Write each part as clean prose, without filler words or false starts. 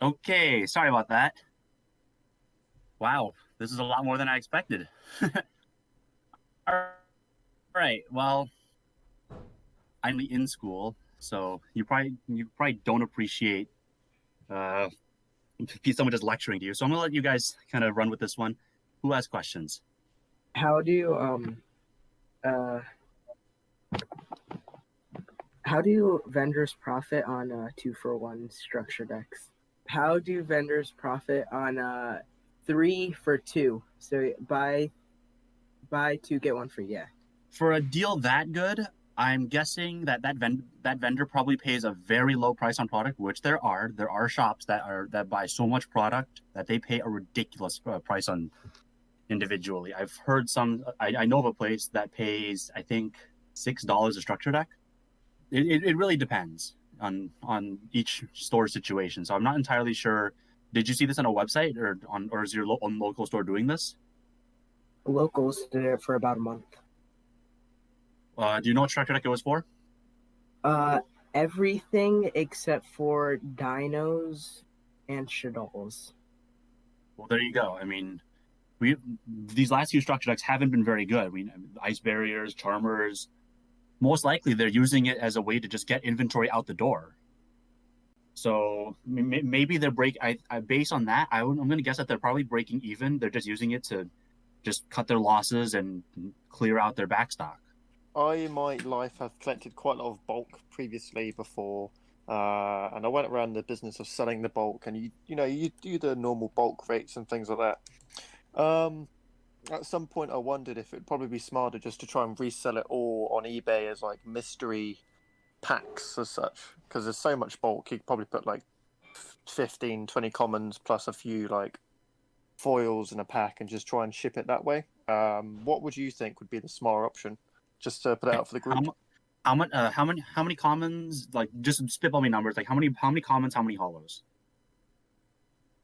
Okay, sorry about that. Wow, this is a lot more than I expected. All right, well, I'm in school, so you probably don't appreciate uh someone just lecturing to you. So I'm gonna let you guys kind of run with this one. Who has questions? How do you uh how do vendors profit on 2-for-1 structure decks? How do vendors profit on 3-for-2? So buy two get one free. Yeah. For a deal that good, I'm guessing that vendor probably pays a very low price on product, which there are shops that buy so much product that they pay a ridiculous price on individually. I've heard I know of a place that pays, I think, $6 a structure deck. It really depends on each store situation. So I'm not entirely sure. Did you see this on a website or is your local store doing this? Locals did it for about a month. Do you know what structure deck it was for? Uh, Everything except for dinos and shadows. Well, there you go. I mean, we these last few structure decks haven't been very good. I mean, ice barriers, charmers. Most likely, they're using it as a way to just get inventory out the door. So maybe they're based on that. I'm going to guess that they're probably breaking even. They're just using it to just cut their losses and clear out their backstock. I, in my life, have collected quite a lot of bulk previously before, and I went around the business of selling the bulk, and you do the normal bulk rates and things like that. At some point, I wondered if it'd probably be smarter just to try and resell it all on eBay as like mystery packs as such, because there's so much bulk. You could probably put like 15, 20 commons plus a few like foils in a pack and just try and ship it that way. What would you think would be the smarter option? Just to put it Okay. out for the group. How many commons? Like just spitball me numbers. Like how many commons? How many hollows?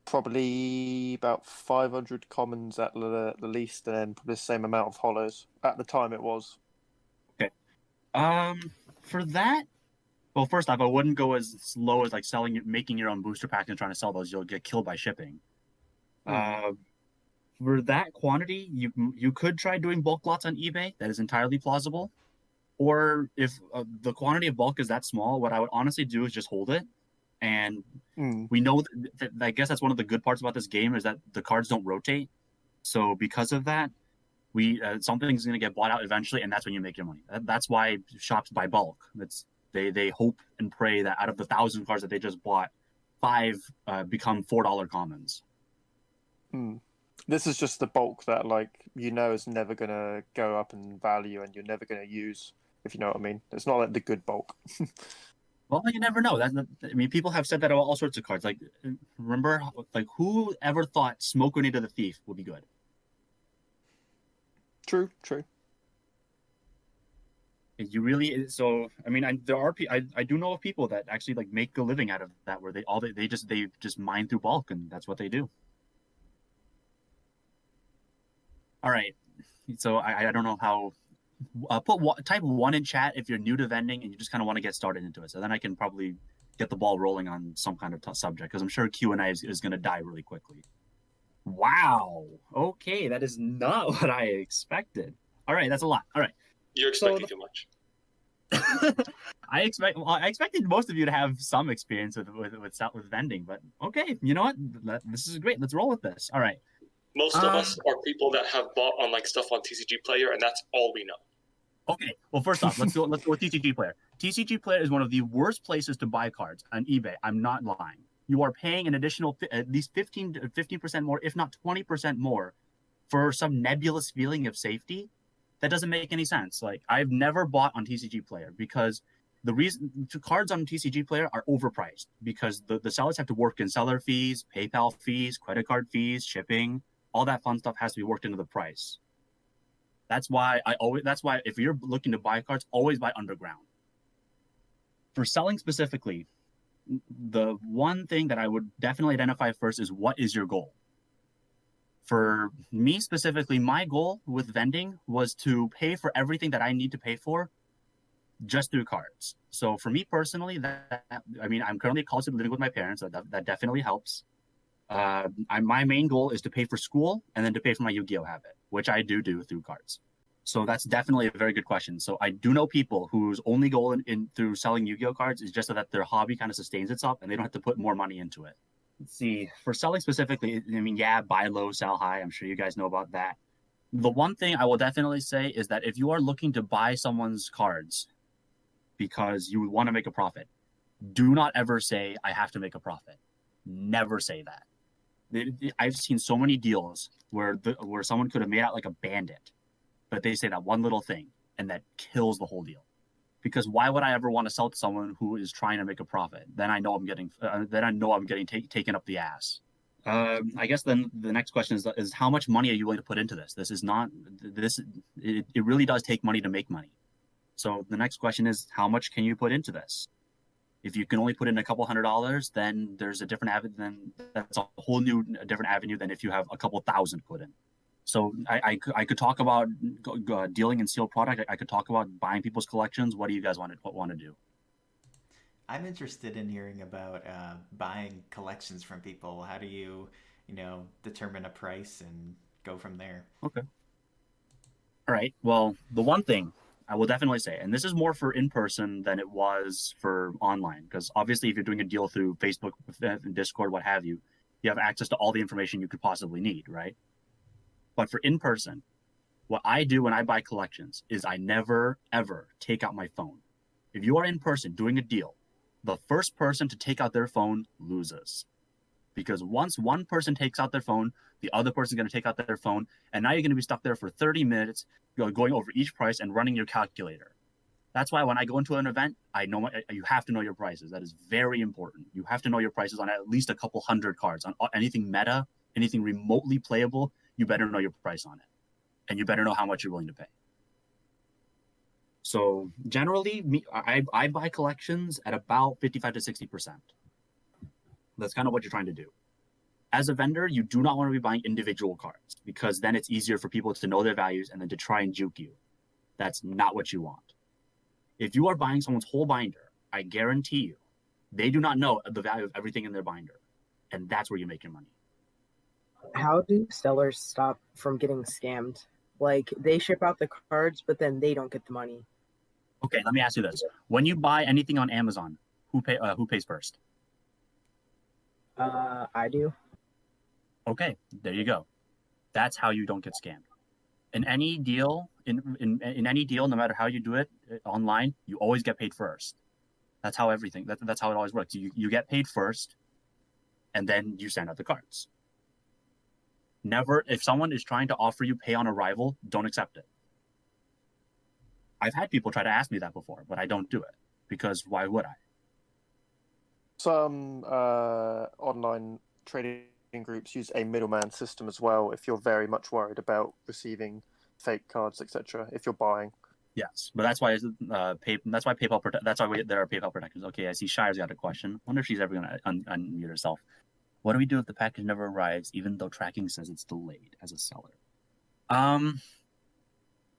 Probably about 500 commons at the least, and then probably the same amount of hollows. At the time, it was. Okay. For that, well, first off, I wouldn't go as low as like making your own booster pack and trying to sell those. You'll get killed by shipping. Uh, for that quantity, you could try doing bulk lots on eBay. That is entirely plausible. Or if the quantity of bulk is that small, what I would honestly do is just hold it. And we know I guess that's one of the good parts about this game is that the cards don't rotate. So because of that, we something's going to get bought out eventually, and that's when you make your money. That's why shops buy bulk. They hope and pray that out of the 1,000 cards that they just bought, five become $4 commons. This is just the bulk that is never gonna go up in value and you're never gonna use, if you know what I mean. It's not like the good bulk. Well, you never know. I mean, people have said that about all sorts of cards. Like, remember, like who ever thought Smoke Grenade of the Thief would be good? True. You really so. I mean, I do know of people that actually like make a living out of that, where they just mine through bulk, and that's what they do. All right. So I don't know how. Type one in chat if you're new to vending and you just kind of want to get started into it. So then I can probably get the ball rolling on some kind of subject because I'm sure Q&A is going to die really quickly. Wow. Okay, that is not what I expected. All right, that's a lot. All right. You're expecting too much. I expected most of you to have some experience with vending, but okay, you know what? This is great. Let's roll with this. All right. Most of us are people that have bought on like stuff on TCG Player, and that's all we know. Okay. Well, first off, let's go with TCG Player. TCG Player is one of the worst places to buy cards on eBay. I'm not lying. You are paying an additional at least 15% more, if not 20% more, for some nebulous feeling of safety. That doesn't make any sense. Like I've never bought on TCG Player because the reason cards on TCG Player are overpriced because the sellers have to work in seller fees, PayPal fees, credit card fees, shipping. All that fun stuff has to be worked into the price. That's why if you're looking to buy cards, always buy underground. For selling specifically, the one thing that I would definitely identify first is what is your goal? For me specifically, my goal with vending was to pay for everything that I need to pay for just through cards. So for me personally, I'm currently a college student living with my parents. That definitely helps. My main goal is to pay for school and then to pay for my Yu-Gi-Oh habit, which I do through cards. So that's definitely a very good question. So I do know people whose only goal in through selling Yu-Gi-Oh cards is just so that their hobby kind of sustains itself and they don't have to put more money into it. Let's see. For selling specifically, buy low, sell high. I'm sure you guys know about that. The one thing I will definitely say is that if you are looking to buy someone's cards because you want to make a profit, do not ever say, I have to make a profit. Never say that. I've seen so many deals where someone could have made out like a bandit, but they say that one little thing and that kills the whole deal. Because why would I ever want to sell to someone who is trying to make a profit? Then I know I'm getting taken up the ass. I guess then the next question is how much money are you willing to put into this? It really does take money to make money. So the next question is how much can you put into this? If you can only put in a couple $100, then there's a different avenue. Then that's a whole new different avenue than if you have a couple thousand put in. So I could talk about dealing in sealed product. I could talk about buying people's collections. What do you guys want to do? I'm interested in hearing about buying collections from people. How do you determine a price and go from there? Okay. All right. Well, the one thing I will definitely say, and this is more for in-person than it was for online, because obviously if you're doing a deal through Facebook, Discord, what have you, you have access to all the information you could possibly need, right? But for in-person, what I do when I buy collections is I never, ever take out my phone. If you are in person doing a deal, the first person to take out their phone loses. Because once one person takes out their phone, the other person is going to take out their phone, and now you're going to be stuck there for 30 minutes going over each price and running your calculator. That's why when I go into an event, I know you have to know your prices. That is very important. You have to know your prices on at least a couple hundred cards. On anything meta, anything remotely playable, you better know your price on it. And you better know how much you're willing to pay. So generally, I buy collections at about 55 to 60%. That's kind of what you're trying to do. As a vendor, you do not want to be buying individual cards because then it's easier for people to know their values and then to try and juke you. That's not what you want. If you are buying someone's whole binder, I guarantee you, they do not know the value of everything in their binder. And that's where you make your money. How do sellers stop from getting scammed? Like, they ship out the cards, but then they don't get the money. Okay, let me ask you this. When you buy anything on Amazon, who pays first? I do. Okay, there you go. That's how you don't get scammed. In any deal, in any deal, no matter how you do it online, you always get paid first. That's how that's how it always works. You get paid first, and then you send out the cards. Never, if someone is trying to offer you pay on arrival, don't accept it. I've had people try to ask me that before, but I don't do it because why would I? Some online trading groups use a middleman system as well if you're very much worried about receiving fake cards, etc. If you're buying. Yes, but that's why that's why there are PayPal protections. Okay, I see Shire's got a question. Wonder if she's ever going to unmute herself. What do we do if the package never arrives, even though tracking says it's delayed as a seller?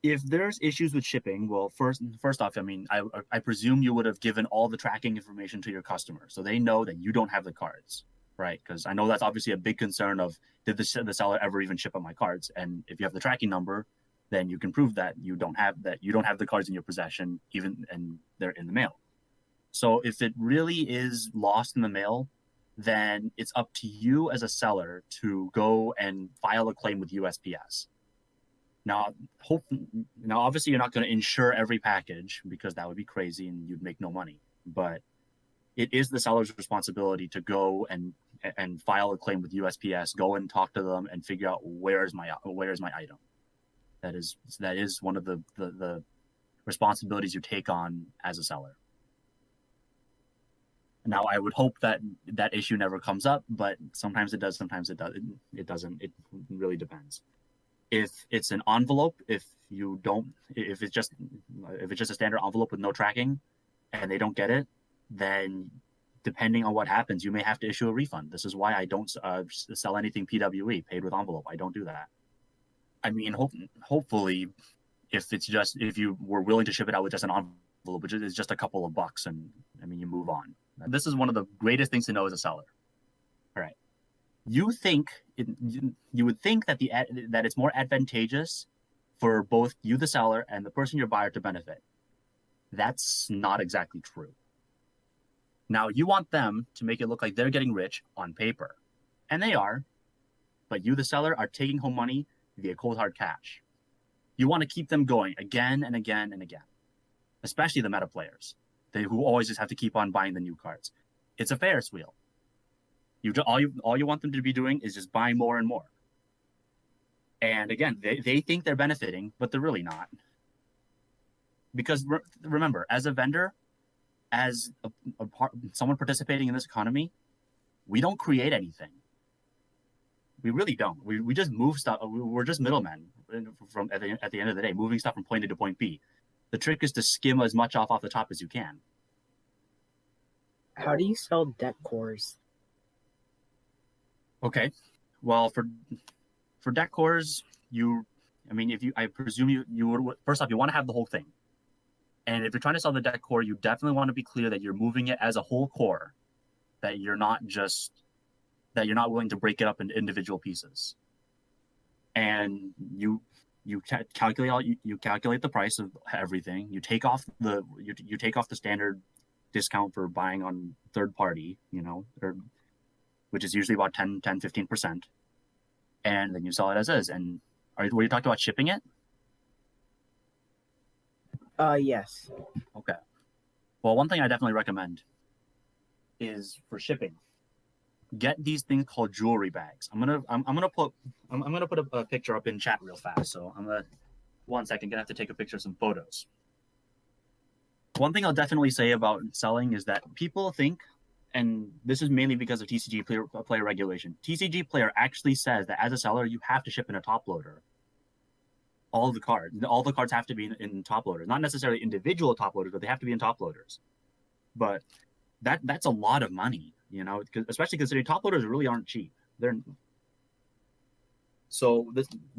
If there's issues with shipping, well, first off, I presume you would have given all the tracking information to your customer, so they know that you don't have the cards, right? Because I know that's obviously a big concern of did the seller ever even ship out my cards? And if you have the tracking number, then you can prove that you don't have the cards in your possession, and they're in the mail. So if it really is lost in the mail, then it's up to you as a seller to go and file a claim with USPS. Now, obviously, you're not going to insure every package because that would be crazy and you'd make no money. But it is the seller's responsibility to go and file a claim with USPS, go and talk to them and figure out where is my item. That is one of the responsibilities you take on as a seller. Now, I would hope that issue never comes up, but sometimes it does, sometimes it doesn't. It really depends. If it's an envelope, if it's just a standard envelope with no tracking, and they don't get it, then depending on what happens, you may have to issue a refund. This is why I don't sell anything PWE, paid with envelope. I don't do that. I mean, hopefully, if you were willing to ship it out with just an which is just a couple of bucks, and I mean, you move on. This is one of the greatest things to know as a seller. All right, you would think that that it's more advantageous for both you, the seller, and the person, your buyer, to benefit. That's not exactly true. Now, you want them to make it look like they're getting rich on paper, and they are, but you, the seller, are taking home money via cold hard cash. You want to keep them going again and again and again, especially the meta players, who always just have to keep on buying the new cards. It's a Ferris wheel. All you want them to be doing is just buying more and more. And again, they think they're benefiting, but they're really not. Because remember, as a vendor, as someone participating in this economy, we don't create anything. We really don't. We just move stuff. We're just middlemen at the end of the day, moving stuff from point A to point B. The trick is to skim as much off the top as you can. How do you sell deck cores? Okay, well, for deck cores, I presume you would, first off, you want to have the whole thing. And if you're trying to sell the deck core, you definitely want to be clear that you're moving it as a whole core, that you're not willing to break it up into individual pieces. And you calculate the price of everything. You take off the standard discount for buying on third party, which is usually about 10-15%. And then you sell it as is. And were you talking about shipping it? Yes. Okay. Well, one thing I definitely recommend is for shipping, get these things called jewelry bags. I'm gonna put a picture up in chat real fast. So one second, gonna have to take a picture of some photos. One thing I'll definitely say about selling is that people think, and this is mainly because of TCG player regulation. TCG player actually says that as a seller, you have to ship in a top loader. All the cards have to be in top loaders, not necessarily individual top loaders, but they have to be in top loaders. But that's a lot of money, especially considering top loaders really aren't cheap. When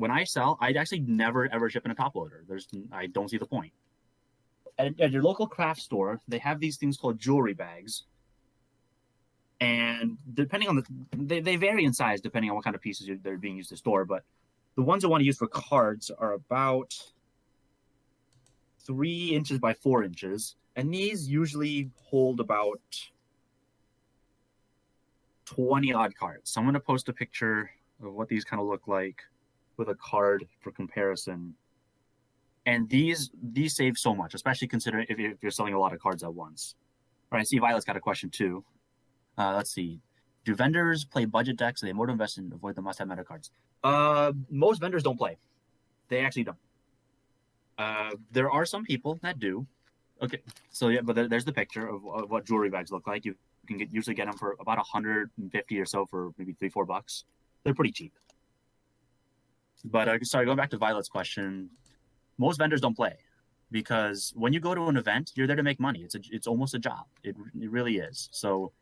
I sell, I actually never ever ship in a top loader. I don't see the point. At your local craft store, they have these things called jewelry bags, and depending on they vary in size depending on what kind of pieces they're being used to store, but the ones I want to use for cards are about 3 inches by 4 inches, and these usually hold about 20 odd cards. So I'm going to post a picture of what these kind of look like with a card for comparison. And these save so much, especially considering if you're selling a lot of cards at once. All right, I see Violet's got a question too. Let's see. Do vendors play budget decks? Are they more to invest in avoid the must-have meta cards? Most vendors don't play. They actually don't. There are some people that do. Okay, so yeah, but there's the picture of what jewelry bags look like. You can usually get them for about 150 or so for maybe $3-4. They're pretty cheap. But sorry, going back to Violet's question, most vendors don't play because when you go to an event, you're there to make money. It's almost a job. It really is. So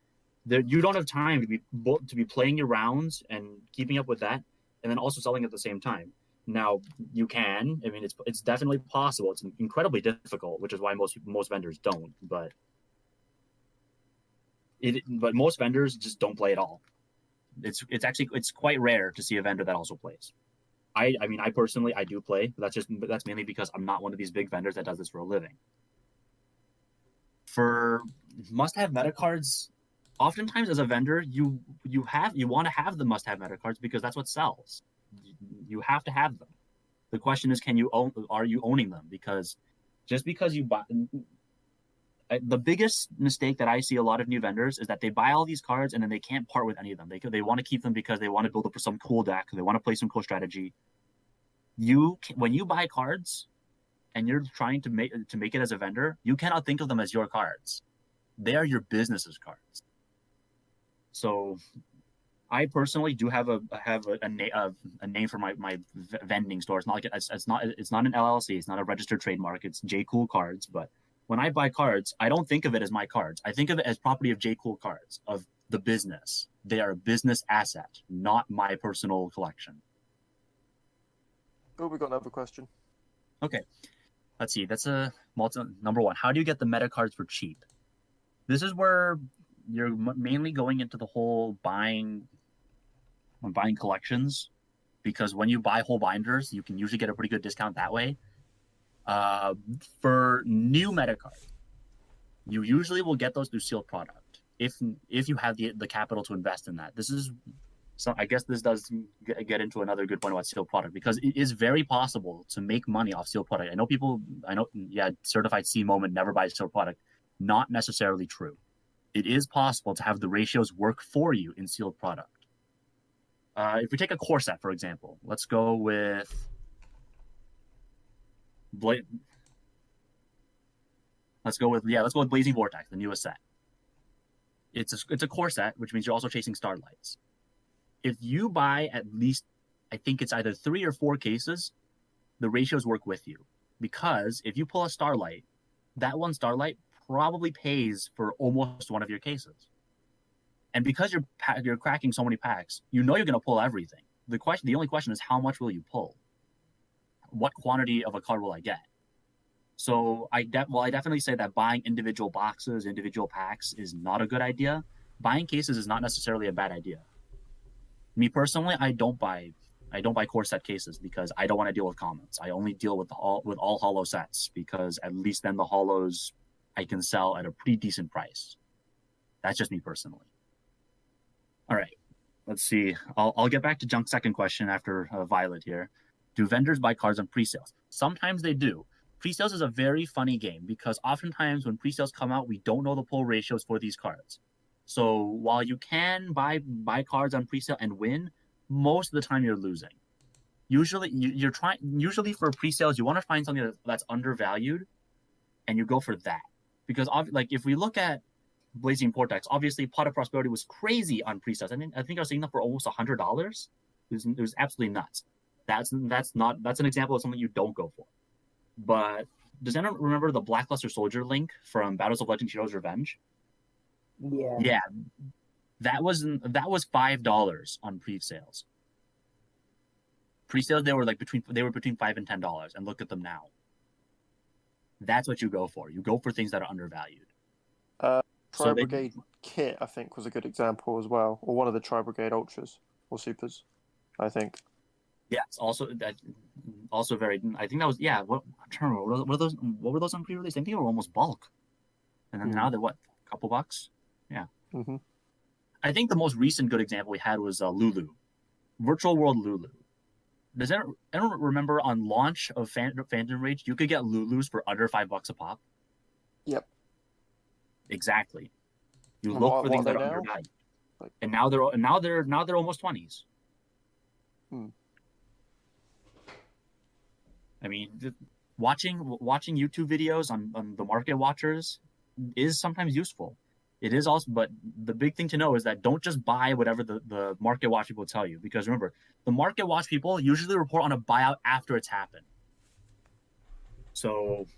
you don't have time to be playing your rounds and keeping up with that, and then also selling at the same time. Now you can. I mean, it's definitely possible. It's incredibly difficult, which is why most vendors don't. But most vendors just don't play at all. It's quite rare to see a vendor that also plays. I personally do play, but that's mainly because I'm not one of these big vendors that does this for a living. For must-have meta cards, oftentimes as a vendor, you want to have the must-have meta cards because that's what sells. You have to have them. The question is, are you owning them? Because just because you buy, the biggest mistake that I see a lot of new vendors is that they buy all these cards and then they can't part with any of them. They want to keep them because they want to build up some cool deck. They want to play some cool strategy. When you buy cards and you're trying to make it as a vendor, you cannot think of them as your cards. They are your business's cards. So I personally do have a name for my vending store. It's not an LLC. It's not a registered trademark. It's J Cool Cards. But when I buy cards, I don't think of it as my cards. I think of it as property of J Cool Cards, of the business. They are a business asset, not my personal collection. Oh, we got another question. Okay, let's see. That's number one, how do you get the meta cards for cheap? This is where you're mainly going into the whole buying collections, because when you buy whole binders, you can usually get a pretty good discount that way. For new meta cards, you usually will get those through sealed product if you have the capital to invest in that. So I guess this does get into another good point about sealed product, because it is very possible to make money off sealed product. Certified C moment, never buy sealed product. Not necessarily true. It is possible to have the ratios work for you in sealed product. If we take a core set, for example, let's go with Blazing Vortex, the newest set. It's a core set, which means you're also chasing starlights. If you buy at least, I think it's either 3 or 4 cases, the ratios work with you. Because if you pull a starlight, that one starlight probably pays for almost one of your cases. And because you're cracking so many packs, you're going to pull everything. The only question is, how much will you pull? What quantity of a card will I get? So I definitely say that buying individual boxes, individual packs is not a good idea. Buying cases is not necessarily a bad idea. Me personally, I don't buy core set cases because I don't want to deal with commons. I only deal with all holo sets, because at least then the holos I can sell at a pretty decent price. That's just me personally. All right, let's see. I'll get back to Junk's second question after Violet here. Do vendors buy cards on pre-sales? Sometimes they do. Pre-sales is a very funny game because oftentimes when pre-sales come out, we don't know the pull ratios for these cards. So while you can buy cards on pre-sale and win, most of the time you're losing. Usually for pre-sales, you want to find something that's undervalued, and you go for that. Because if we look at Blazing Vortex, obviously Pot of Prosperity was crazy on pre-sales. I think I was seeing that for almost $100. It was absolutely nuts. That's an example of something you don't go for. But does anyone remember the Blackluster Soldier link from Battles of Legend Heroes Revenge? Yeah, that was $5 on pre-sales. Pre-sales they were between $5 and $10, and look at them now. That's what you go for. You go for things that are undervalued. Tri-Brigade kit, I think, was a good example as well, or one of the Tri-Brigade Ultras or Supers, I think. Yes, also very. I think that was What were those on pre-release? I think they were almost bulk, and then now they're what, a couple bucks? Yeah. Mm-hmm. I think the most recent good example we had was Lulu, Virtual World Lulu. Does anyone remember on launch of Phantom Rage, you could get Lulus for under $5 a pop? Yep. Exactly. You look for things that are undervalued, and now they're almost 20s. I mean, watching YouTube videos on the market watchers is sometimes useful. It is also, but the big thing to know is that don't just buy whatever the market watch people tell you, because remember, the market watch people usually report on a buyout after it's happened. So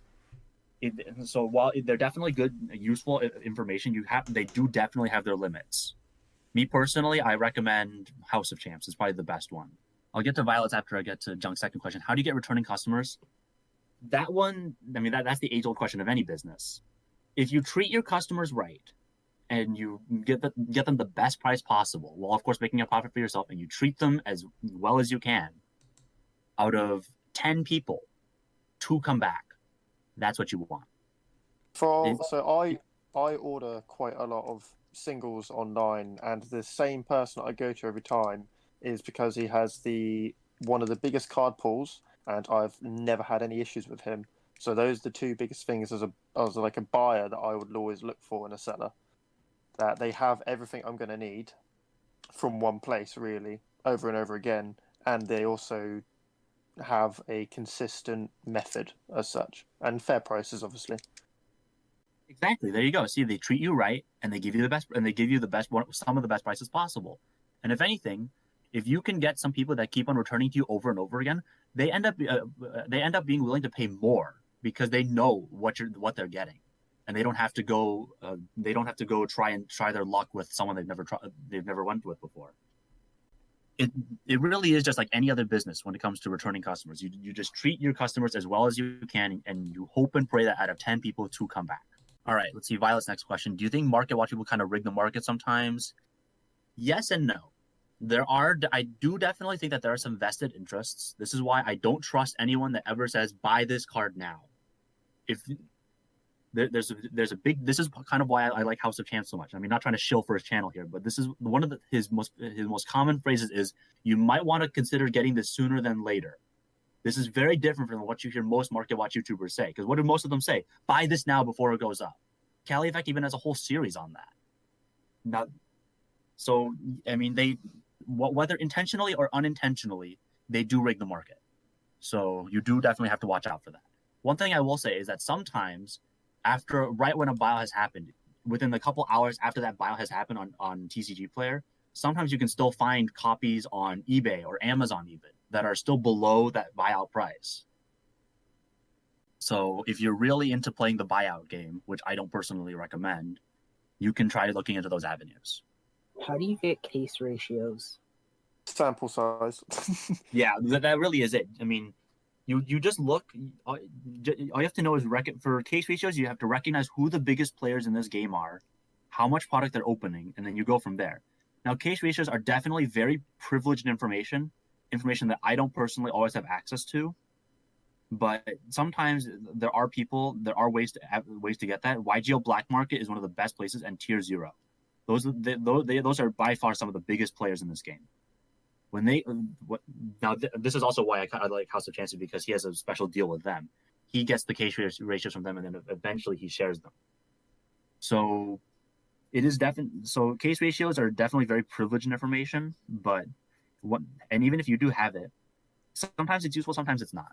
while they're definitely good, useful information, they do definitely have their limits. Me personally, I recommend House of Champs. It's probably the best one. I'll get to Violet's after I get to Junk's second question. How do you get returning customers? That one, I mean, that's the age-old question of any business. If you treat your customers right, and you get them the best price possible, while of course making a profit for yourself, and you treat them as well as you can, out of 10 people, 2 come back. That's what you want. So I order quite a lot of singles online, and the same person I go to every time is because he has one of the biggest card pools, and I've never had any issues with him. So those are the 2 biggest things as a buyer that I would always look for in a seller. That they have everything I'm going to need from one place, really, over and over again, and they also have a consistent method as such, and fair prices, obviously. Exactly. There you go. See, they treat you right, and they give you the best, some of the best prices possible. And if anything, if you can get some people that keep on returning to you over and over again, they end up being willing to pay more because they know what they're getting. And they don't have to go. Try their luck with someone they've never went with before. it really is just like any other business when it comes to returning customers. You just treat your customers as well as you can, and you hope and pray that out of 10 people, 2 come back. All right, let's see Violet's next question. Do you think market watch people kind of rig the market sometimes? Yes and no. I do definitely think that there are some vested interests. This is why I don't trust anyone that ever says buy this card now. If there's a big, this is kind of why I like House of Champs so much. I mean, not trying to shill for his channel here, but this is one of his most common phrases is, you might want to consider getting this sooner than later. This is very different from what you hear most market watch YouTubers say, because what do most of them say? Buy this now before it goes up. Cali Effect even has a whole series on that. Now, so I mean, whether intentionally or unintentionally, they do rig the market. So you do definitely have to watch out for that. One thing I will say is that sometimes, right when a buyout has happened, within a couple hours after that buyout has happened on TCG Player, sometimes you can still find copies on eBay or Amazon even that are still below that buyout price. So if you're really into playing the buyout game, which I don't personally recommend, you can try looking into those avenues. How do you get case ratios? Sample size. Yeah, that really is it. I mean, you just look. All you have to know is for case ratios, you have to recognize who the biggest players in this game are, how much product they're opening, and then you go from there. Now, case ratios are definitely very privileged information that I don't personally always have access to. But sometimes there are ways to get that. YGL Black Market is one of the best places, and Tier 0. Those are by far some of the biggest players in this game. This is also why I like House of Chances, because he has a special deal with them. He gets the case ratios from them, and then eventually he shares them. So it is so case ratios are definitely very privileged information, and even if you do have it, sometimes it's useful, sometimes it's not.